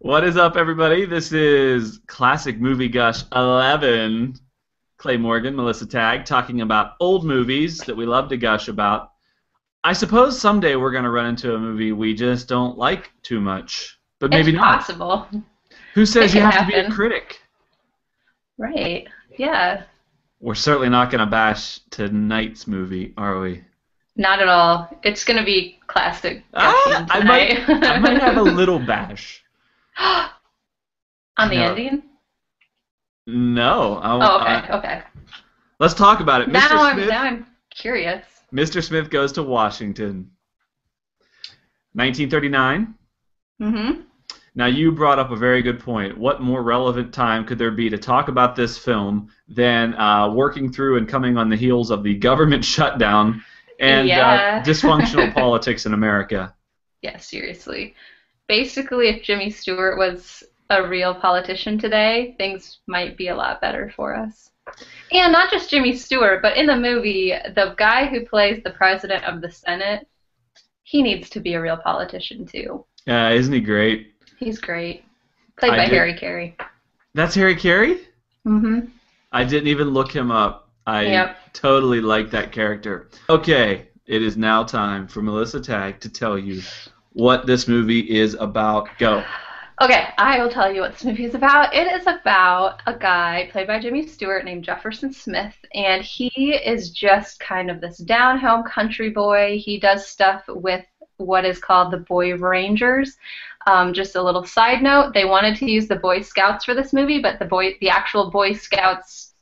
What is up, everybody? This is Classic Movie Gush 11. Clay Morgan, Melissa Tagg, talking about old movies that we love to gush about. I suppose someday we're going to run into a movie we just don't like too much, but maybe It's not. possible. Who says It you can have to be a happen. critic? Right. Yeah. We're certainly not going to bash tonight's movie, are we? Not at all. It's going to be classic Ah, gushing I might have a tonight. little bash. On the No, ending? no. Oh, okay. Okay. Let's talk about it. Mr. Smith. Now I'm curious. Mr. Smith Goes to Washington. 1939. Mm-hmm. Now, you brought up a very good point. What more relevant time could there be to talk about this film than working through and coming on the heels of the government shutdown and Yeah. dysfunctional politics in America? Yeah, seriously. Basically, if Jimmy Stewart was a real politician today, things might be a lot better for us. And not just Jimmy Stewart, but in the movie, the guy who plays the president of the Senate, he needs to be a real politician too. Isn't he great? He's great. Played I by did. Harry Carey. That's Harry Carey? Mm-hmm. I didn't even look him up. I Yep. totally like that character. Okay, it is now time for Melissa Tagg to tell you what this movie is about. Go. Okay, I will tell you what this movie is about. It is about a guy played by Jimmy Stewart named Jefferson Smith, and he is just kind of this down-home country boy. He does stuff with what is called the Boy Rangers. Just a little side note, they wanted to use the Boy Scouts for this movie, but the actual Boy Scouts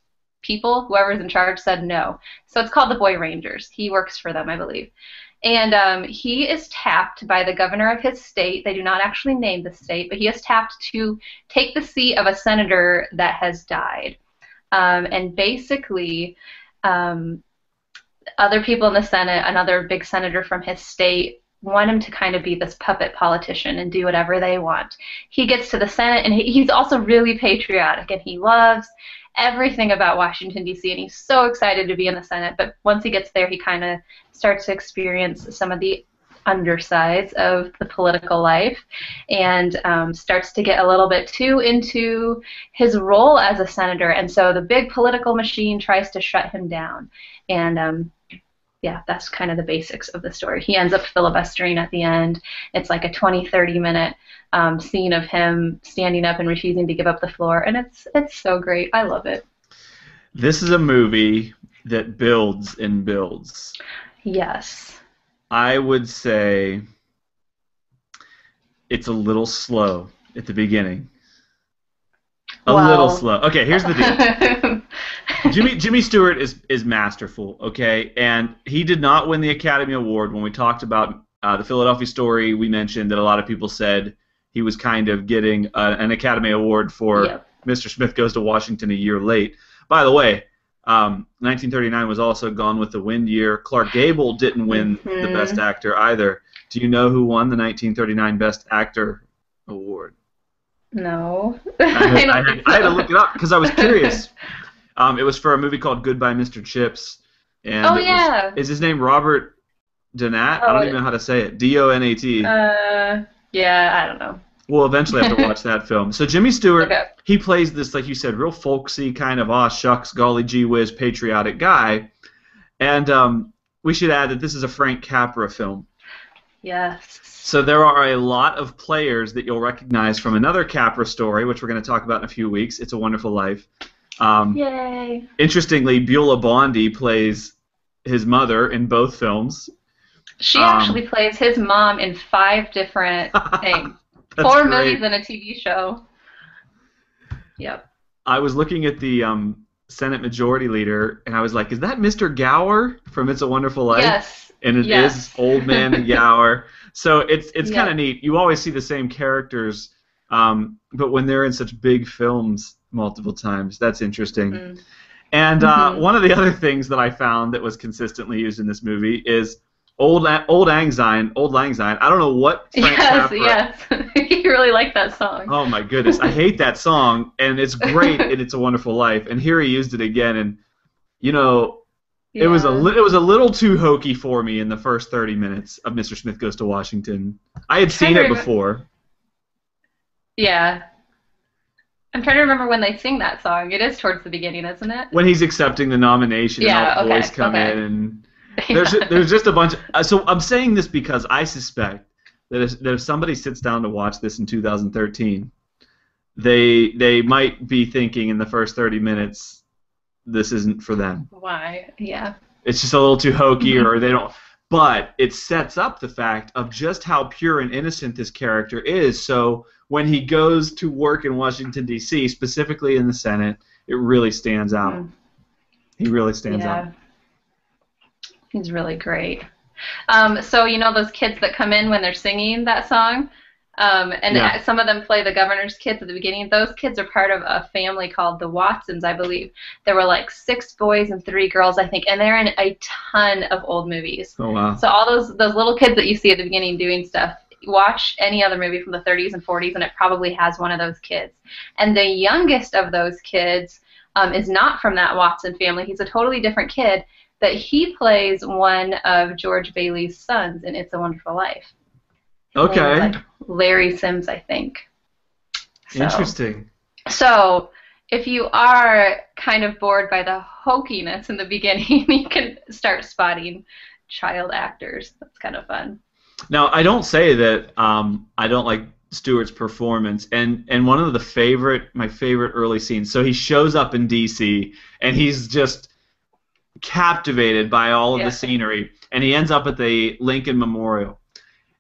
people, whoever's in charge, said no. So it's called the Boy Rangers. He works for them, I believe. And he is tapped by the governor of his state. They do not actually name the state, but he is tapped to take the seat of a senator that has died. And basically, other people in the Senate, another big senator from his state, want him to kind of be this puppet politician and do whatever they want. He gets to the Senate, and he's also really patriotic, and he loves everything about Washington, D.C., and he's so excited to be in the Senate. But once he gets there, he kind of starts to experience some of the undersides of the political life and starts to get a little bit too into his role as a senator. And so the big political machine tries to shut him down. And yeah, that's kind of the basics of the story. He ends up filibustering at the end. It's like a 20-30 minute scene of him standing up and refusing to give up the floor, and it's so great. I love it. This is a movie that builds and builds. Yes. I would say it's a little slow at the beginning. A little Well, slow. Okay, here's the deal. Jimmy Stewart is masterful, okay? And he did not win the Academy Award. When we talked about the Philadelphia Story, we mentioned that a lot of people said he was kind of getting an Academy Award for Yep. Mr. Smith Goes to Washington a year late. By the way, 1939 was also Gone with the Wind year. Clark Gable didn't win the Best Actor either. Do you know who won the 1939 Best Actor Award? No. I I don't think had to so. look it up because I was curious. It was for a movie called Goodbye, Mr. Chips, and Oh it yeah. is his name Robert Donat? I don't even know how to say it. D-O-N-A-T. Yeah, I don't know. We'll eventually have to watch that film. So Jimmy Stewart, Okay. he plays this, like you said, real folksy kind of aw shucks, golly gee whiz, patriotic guy, and we should add that this is a Frank Capra film. Yes. So there are a lot of players that you'll recognize from another Capra story, which we're going to talk about in a few weeks. It's a Wonderful Life. Yay. Interestingly, Beulah Bondi plays his mother in both films. She actually plays his mom in 5 different things. That's 4 great. movies and a TV show. Yep. I was looking at the Senate Majority Leader, and I was like, is that Mr. Gower from It's a Wonderful Life? Yes. And it Yes. is Old Man Gower. So it's Yep. kind of neat. You always see the same characters, but when they're in such big films multiple times, that's interesting. Mm. And Mhm. one of the other things that I found that was consistently used in this movie is Old Lang Syne. I don't know what Frank Yes, Capra. yes. You really like that song. Oh my goodness, I hate that song, and it's great in It's a Wonderful Life. And here he used it again, and you know, Yeah. it was a little too hokey for me in the first 30 minutes of Mr. Smith Goes to Washington. I had seen it Trying to before. Yeah. I'm trying to remember when they sing that song. It is towards the beginning, isn't it? When he's accepting the nomination and all Yeah, the boys okay, come in okay. and there's Yeah. there's just a bunch of, so I'm saying this because I suspect that if somebody sits down to watch this in 2013, they might be thinking in the first 30 minutes this isn't for them. Why? Yeah. It's just a little too hokey, Mhm. or they don't. But it sets up the fact of just how pure and innocent this character is. So when he goes to work in Washington, D.C., specifically in the Senate, it really stands out. Mhm. He really stands out. Yeah. He's really great. So you know those kids that come in when they're singing that song, and Yeah. some of them play the governor's kids at the beginning. Those kids are part of a family called the Watsons, I believe. There were like 6 boys and 3 girls, I think, and they're in a ton of old movies. Oh, wow. So all those little kids that you see at the beginning doing stuff, watch any other movie from the 30s and 40s, and it probably has one of those kids. And the youngest of those kids is not from that Watson family. He's a totally different kid. That he plays one of George Bailey's sons in It's a Wonderful Life. His name is Okay. like Larry Sims, I think. So, Interesting. so if you are kind of bored by the hokiness in the beginning, you can start spotting child actors. That's kind of fun. Now, I don't say that I don't like Stewart's performance, and one of my favorite early scenes. So he shows up in D.C. and he's just captivated by all of the Yeah. scenery, and he ends up at the Lincoln Memorial.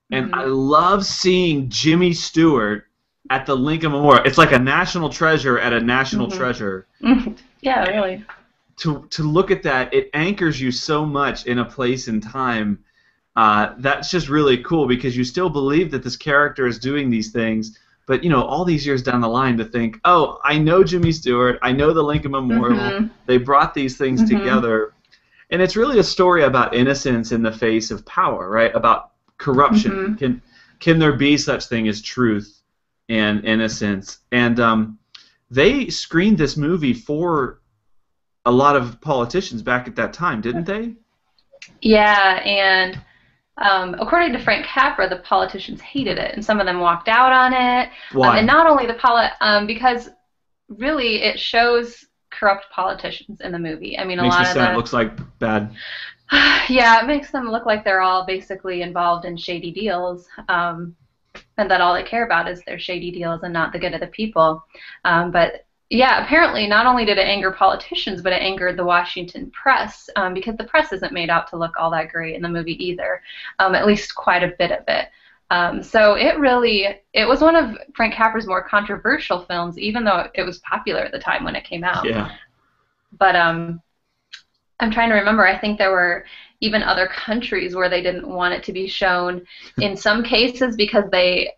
And I Mhm. love seeing Jimmy Stewart at the Lincoln Memorial. It's like a national treasure at a national Mhm. treasure. Yeah, really. To look at that, it anchors you so much in a place and time. That's just really cool because you still believe that this character is doing these things, but all these years down the line to think, oh, I know Jimmy Stewart, I know the Lincoln Memorial, Mhm. they brought these things Mhm. together, and it's really a story about innocence in the face of power, right? About corruption. Mhm. Can there be such thing as truth and innocence? And they screened this movie for a lot of politicians back at that time, didn't they? Yeah, and according to Frank Capra, the politicians hated it, and some of them walked out on it. And Why? not only because really it shows corrupt politicians in the movie. I mean, a Makes me lot of sad. It the looks like bad. yeah, it makes them look like they're all basically involved in shady deals, and that all they care about is their shady deals and not the good of the people. But yeah, apparently not only did it anger politicians, but it angered the Washington press because the press isn't made out to look all that great in the movie either, at least quite a bit of it. So it was one of Frank Capra's more controversial films, even though it was popular at the time when it came out. Yeah. But I'm trying to remember. I think there were even other countries where they didn't want it to be shown in some cases because they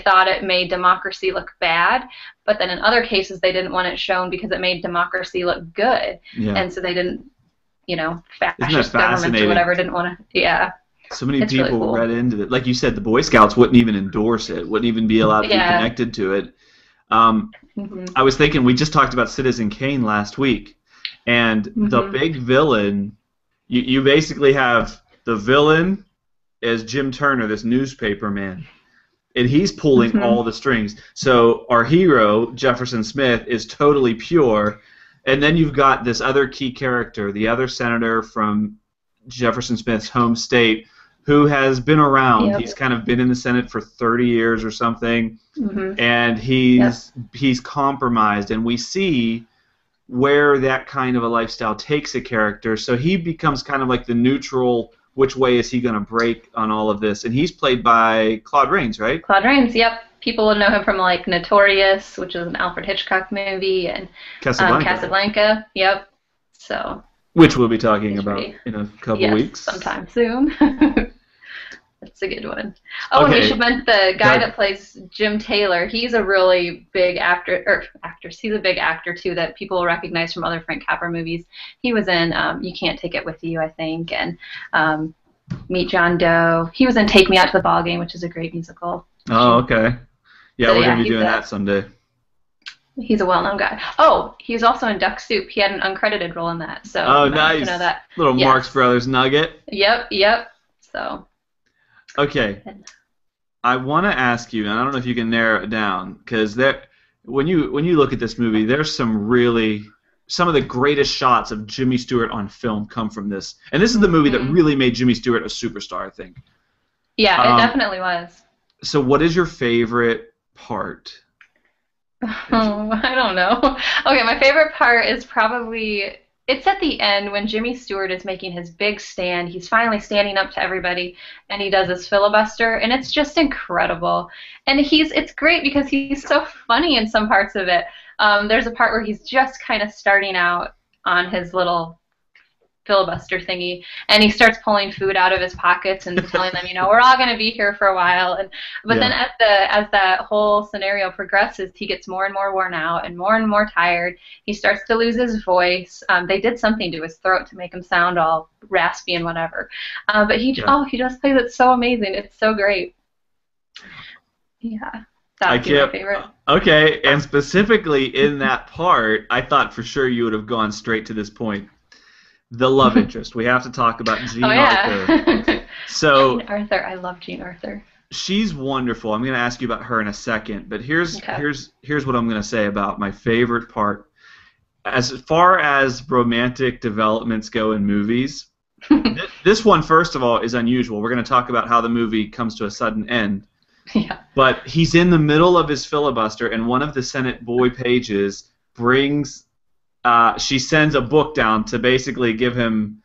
thought it made democracy look bad, but then in other cases they didn't want it shown because it made democracy look good. Yeah. And so they didn't, Isn't that fascist governments or fascinating? whatever didn't want to. Yeah, So many it's really people cool. read into it. Like you said, the Boy Scouts wouldn't even endorse it, wouldn't even be allowed to be Yeah. connected to it. I was thinking, we just talked about Citizen Kane last week, and the big villain, you basically have the villain as Jim Turner, this newspaper man, and he's pulling all the strings. So our hero, Jefferson Smith, is totally pure, and then you've got this other key character, the other senator from Jefferson Smith's home state, who has been around. Yep. He's kind of been in the Senate for 30 years or something, Mm-hmm. and he's compromised, and we see where that kind of a lifestyle takes a character. So he becomes kind of like the neutral, which way is he going to break on all of this? And he's played by Claude Rains, right? Claude Rains, yep. People would know him from like Notorious, which is an Alfred Hitchcock movie, and Casablanca. Yep. So. Which we'll be talking about in a couple weeks. Sometime soon. That's a good one. Oh, Okay. and we should mention the guy that plays Jim Taylor. He's a really big actress. He's a big actor too that people will recognize from other Frank Capra movies. He was in You Can't Take It With You, I think, and Meet John Doe. He was in Take Me Out to the Ball Game, which is a great musical. Oh, okay. Yeah, So, we're yeah, going to be he's doing that someday. He's a well-known guy. Oh, he was also in Duck Soup. He had an uncredited role in that. So Oh, you might have to nice. know that. Little Yes. Marx Brothers nugget. Yep. So. Okay. I want to ask you, and I don't know if you can narrow it down, because there, when you look at this movie, there's some of the greatest shots of Jimmy Stewart on film come from this, and this is the movie that Hmm. really made Jimmy Stewart a superstar, I think. Yeah, it Um, definitely was. so, what is your favorite part? Oh, I don't know. Okay, my favorite part is probably it's at the end when Jimmy Stewart is making his big stand. He's finally standing up to everybody and he does his filibuster and it's just incredible. And it's great because he's so funny in some parts of it. There's a part where he's just kind of starting out on his little filibuster thingy and he starts pulling food out of his pockets and telling them, we're all going to be here for a while, and but then Yeah, as that whole scenario progresses, he gets more and more worn out and more tired. He starts to lose his voice. They did something to his throat to make him sound all raspy and whatever, but yeah. he just plays it so amazing. It's so great. Yeah, that I would be my can't. favorite. Okay, and specifically in that part, I thought for sure you would have gone straight to this point. The love interest. We have to talk about Oh Jean Arthur. yeah. Jean So Arthur, I love Jean Arthur. she's wonderful. I'm going to ask you about her in a second, but here's Okay. here's here's what I'm going to say about my favorite part. As far as romantic developments go in movies, this one first of all is unusual. We're going to talk about how the movie comes to a sudden end, Yeah. but he's in the middle of his filibuster, and one of the Senate boy pages brings. She sends a book down to basically give him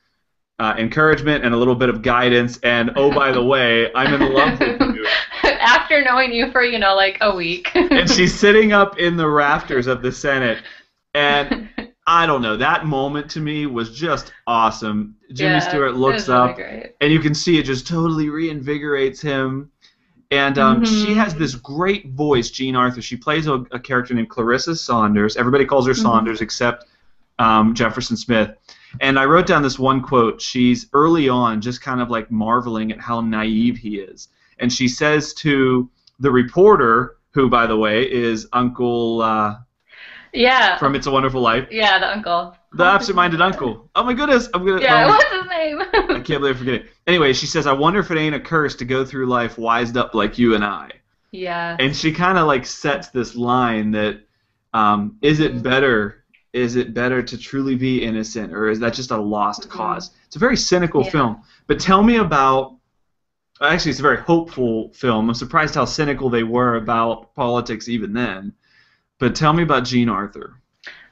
encouragement and a little bit of guidance. And oh, by the way, I'm in love with you. After knowing you for, like a week. And she's sitting up in the rafters of the Senate. And I don't know, that moment to me was just awesome. Jimmy Yeah, Stewart it looks was really up, great. and you can see it just totally reinvigorates him. And she Mhm. has this great voice, Jean Arthur. She plays a character named Clarissa Saunders. Everybody calls her Mhm. Saunders except Jefferson Smith. And I wrote down this one quote. She's early on just kind of like marveling at how naive he is. And she says to the reporter, who, by the way, is Uncle Yeah. from It's a Wonderful Life, Yeah, the uncle. the What's his name absent-minded again? uncle. Oh my goodness, I'm gonna. Yeah, what's his name? I can't believe I forget it. Anyway, she says, "I wonder if it ain't a curse to go through life wised up like you and I." And Yes. she kind of like sets this line that is it Mhm. better? Is it better to truly be innocent, or is that just a lost Mhm. cause? It's a very cynical Yeah. film. But tell me about. Actually, it's a very hopeful film. I'm surprised how cynical they were about politics even then. But tell me about Jean Arthur.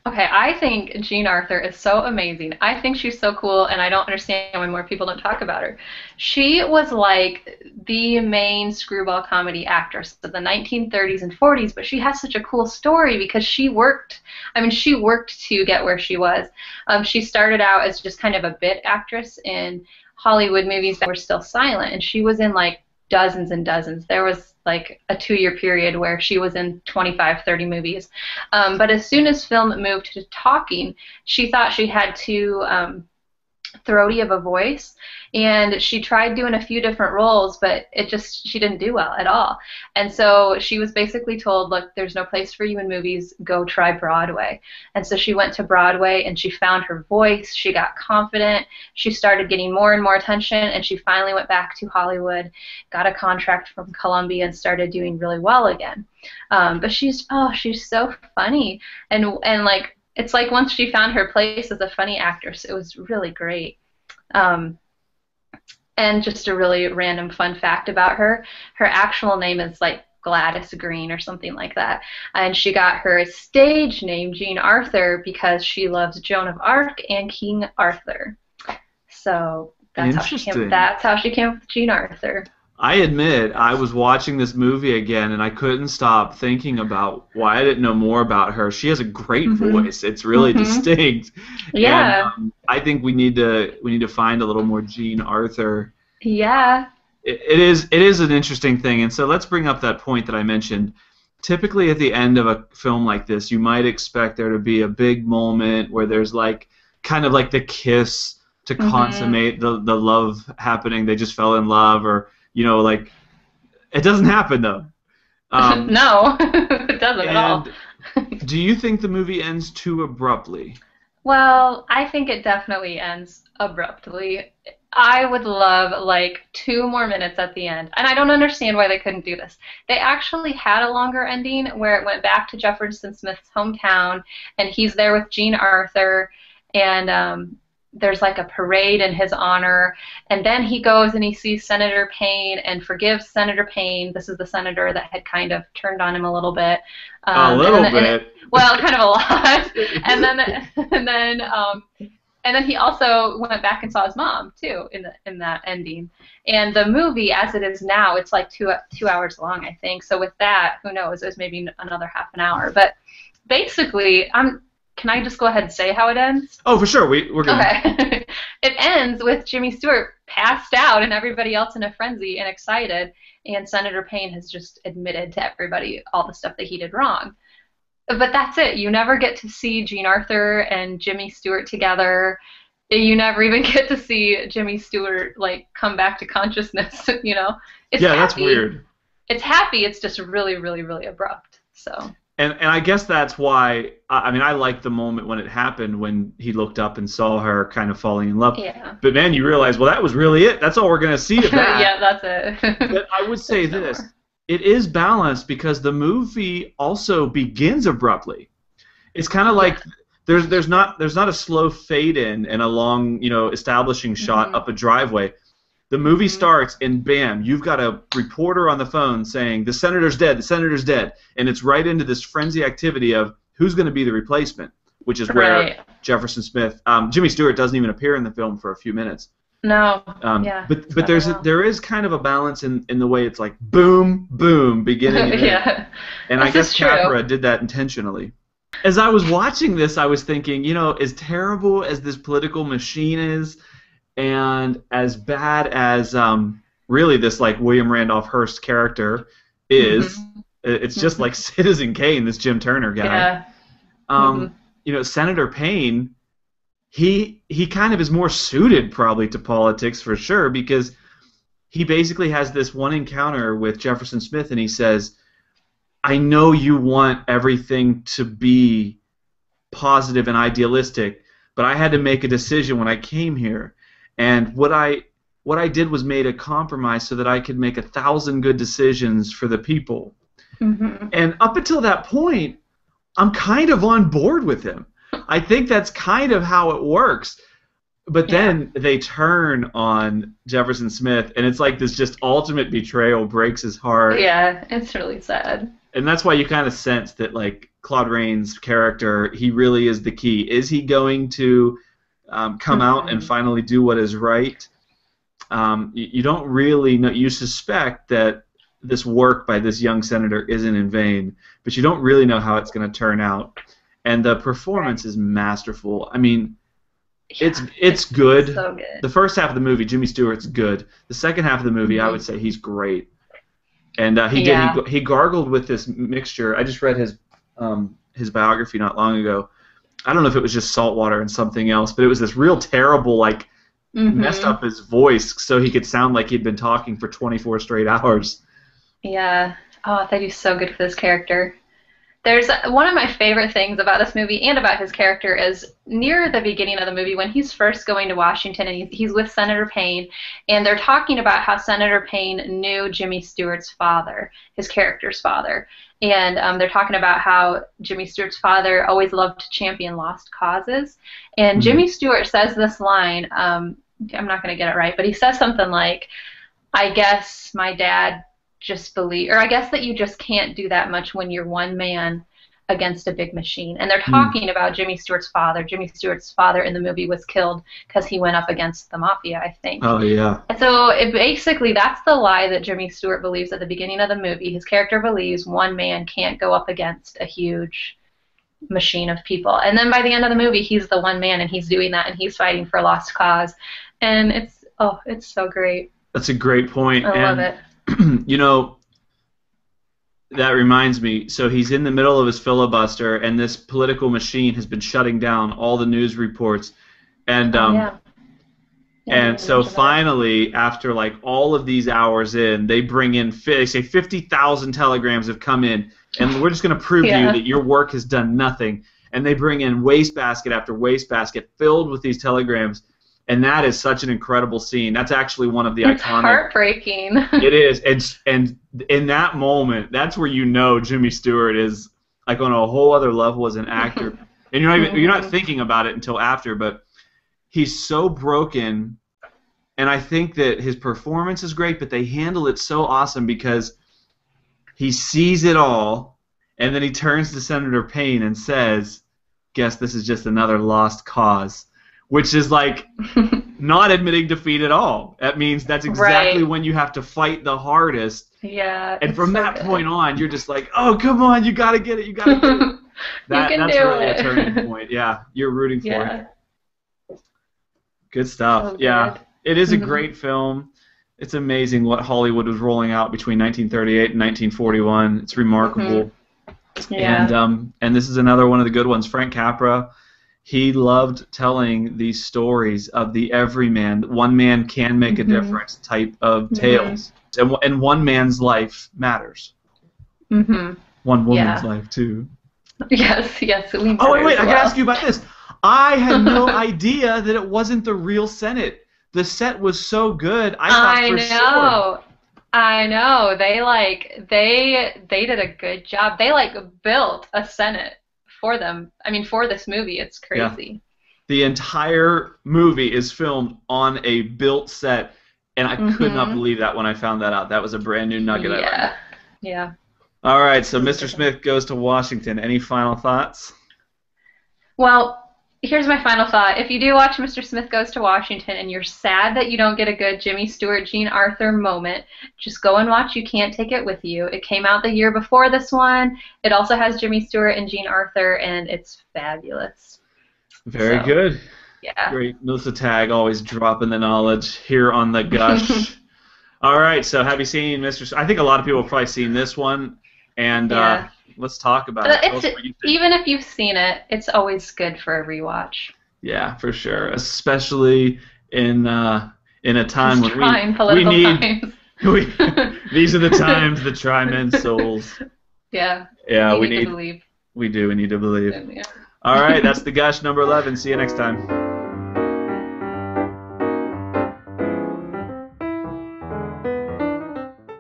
Okay, I think Jean Arthur is so amazing. I think she's so cool, and I don't understand why more people don't talk about her. She was like the main screwball comedy actress of the 1930s and 40s, but she has such a cool story because she worked to get where she was. She started out as just kind of a bit actress in Hollywood movies that were still silent, and she was in like dozens and dozens. There was like a 2 year period where she was in 25, 30 movies. But as soon as film moved to talking, she thought she had too throaty of a voice, and she tried doing a few different roles, but she didn't do well at all. And so she was basically told, look, there's no place for you in movies, go try Broadway. And so she went to Broadway and she found her voice, she got confident, she started getting more and more attention, and she finally went back to Hollywood, got a contract from Columbia, and started doing really well again. But she's so funny, and like it's like once she found her place as a funny actress, it was really great. Um, and just a really random fun fact about her: her actual name is like Gladys Green or something like that, and she got her stage name Jean Arthur because she loves Joan of Arc and King Arthur. So that's how she came. Interesting. That's how she came up with Jean Arthur. I admit, I was watching this movie again, and I couldn't stop thinking about why I didn't know more about her. She has a great Mhm. voice; it's really Mhm. distinct, and Yeah. I think we need to find a little more Jean Arthur. Yeah. It is an interesting thing, and so let's bring up that point that I mentioned. Typically, at the end of a film like this, you might expect there to be a big moment where there's like kind of like the kiss to Mhm. consummate the love happening. They just fell in love, or like it doesn't happen though. Um, No, it doesn't at all. and do you think the movie ends too abruptly? Well, I think it definitely ends abruptly. I would love like 2 more minutes at the end. And I don't understand why they couldn't do this. They actually had a longer ending where it went back to Jefferson Smith's hometown and he's there with Jean Arthur and there's like a parade in his honor. And then he goes and he sees Senator Payne and forgives Senator Payne. This is the senator that had kind of turned on him a little bit. A little bit. Well, kind of a lot. And then and then and then he also went back and saw his mom too in that ending. And the movie, as it is now, it's like two hours long, I think. So with that, who knows? It was maybe another half an hour. But basically, can I just go ahead and say how it ends? Oh, for sure. We're good. Okay. It ends with Jimmy Stewart passed out and everybody else in a frenzy and excited. And Senator Payne has just admitted to everybody all the stuff that he did wrong. But that's it. You never get to see Jean Arthur and Jimmy Stewart together. You never even get to see Jimmy Stewart like come back to consciousness. You know, it's Yeah, happy. that's weird. It's happy. It's just really, really, really abrupt. So. And I guess that's why. I mean, I liked the moment when it happened when he looked up and saw her kind of falling in love. Yeah. But man, you realize, well, that was really it. That's all we're gonna see of that. Yeah, that's it. But I would say this. It is balanced because the movie also begins abruptly. It's kind of like there's not a slow fade in and a long establishing shot up a driveway. The movie starts and bam, you've got a reporter on the phone saying the senator's dead, the senator's dead, and it's right into this frenzy activity of who's going to be the replacement, which is where Jefferson Smith, Jimmy Stewart doesn't even appear in the film for a few minutes. No. But there is kind of a balance in the way it's like boom, boom, beginning and end. And I guess Capra did that intentionally. As I was watching this, I was thinking, as terrible as this political machine is, and as bad as really this like William Randolph Hearst character is, it's just like Citizen Kane, this Jim Turner guy. Senator Payne. He kind of is more suited probably to politics for sure because he basically has this one encounter with Jefferson Smith and he says, I know you want everything to be positive and idealistic, but I had to make a decision when I came here. And what I did was made a compromise so that I could make 1,000 good decisions for the people. And up until that point, I'm kind of on board with him. I think that's kind of how it works. But then they turn on Jefferson Smith, and it's like this just ultimate betrayal breaks his heart. Yeah, it's really sad. And that's why you kind of sense that, like, Claude Rains' character, he really is the key. Is he going to come out and finally do what is right? You don't really know. You suspect that this work by this young senator isn't in vain, but you don't really know how it's going to turn out. And the performance is masterful. I mean, it's good. So good. The first half of the movie, Jimmy Stewart's good. The second half of the movie, I would say he's great. And he gargled with this mixture. I just read his biography not long ago. I don't know if it was just salt water and something else, but it was this real terrible, like, messed up his voice so he could sound like he'd been talking for 24 straight hours. Yeah. Oh, I thought he was so good for this character. There's one of my favorite things about this movie and about his character is near the beginning of the movie when he's first going to Washington and he's with Senator Payne and they're talking about how Senator Payne knew Jimmy Stewart's father, his character's father. And they're talking about how Jimmy Stewart's father always loved to champion lost causes. And Jimmy Stewart says this line, I'm not going to get it right, but he says something like, I guess my dad just believe, or I guess that you just can't do that much when you're one man against a big machine. And they're talking about Jimmy Stewart's father. Jimmy Stewart's father in the movie was killed because he went up against the mafia, I think. Oh, yeah. And so basically that's the lie that Jimmy Stewart believes at the beginning of the movie. His character believes one man can't go up against a huge machine of people. And then by the end of the movie, he's the one man and he's doing that and he's fighting for a lost cause. And it's so great. That's a great point. I love it. That reminds me, so he's in the middle of his filibuster, and this political machine has been shutting down all the news reports. And so finally, after like all of these hours in, they bring in, they say 50,000 telegrams have come in, and we're just going to prove to you that your work has done nothing. And they bring in wastebasket after wastebasket filled with these telegrams. And that is such an incredible scene. That's actually one of the It's iconic. heartbreaking. It is, and in that moment, that's where you know Jimmy Stewart is like on a whole other level as an actor, and you're not thinking about it until after. But he's so broken, and I think that his performance is great, but they handle it so awesome because he sees it all, and then he turns to Senator Payne and says, "Guess this is just another lost cause," which is like not admitting defeat at all. That means that's exactly when you have to fight the hardest. Yeah. And from that point on, you're just like, oh, come on, you got to get it, you got to get it. That's really a turning point. Yeah, you're rooting for it. Good stuff. So yeah, good. It is a great film. It's amazing what Hollywood was rolling out between 1938 and 1941. It's remarkable. Yeah. And this is another one of the good ones. Frank Capra, he loved telling these stories of the everyman, one man can make a difference type of tales. And one man's life matters. One woman's life, too. Yes. Oh, wait, I gotta ask you about this. I had no idea that it wasn't the real Senate. The set was so good. I thought for sure. I know. They did a good job. They built a Senate for them. I mean, for this movie. It's crazy. Yeah. The entire movie is filmed on a built set, and I could not believe that when I found that out. That was a brand new nugget. Yeah. All right, so Mr. Smith Goes to Washington. Any final thoughts? Well, here's my final thought. If you do watch Mr. Smith Goes to Washington and you're sad that you don't get a good Jimmy Stewart, Jean Arthur moment, just go and watch You Can't Take It With You. It came out the year before this one. It also has Jimmy Stewart and Jean Arthur, and it's fabulous. Very good. Yeah. Great. Melissa Tagg always dropping the knowledge here on the Gush. All right, so have you seen Mr. I think a lot of people have probably seen this one, and let's talk about it. Even if you've seen it, it's always good for a rewatch. Yeah, for sure, especially in a time when we need these are the times that try men's souls. Yeah. Yeah, we need to believe. We do. We need to believe. Yeah. All right, that's the Gush number 11. See you next time.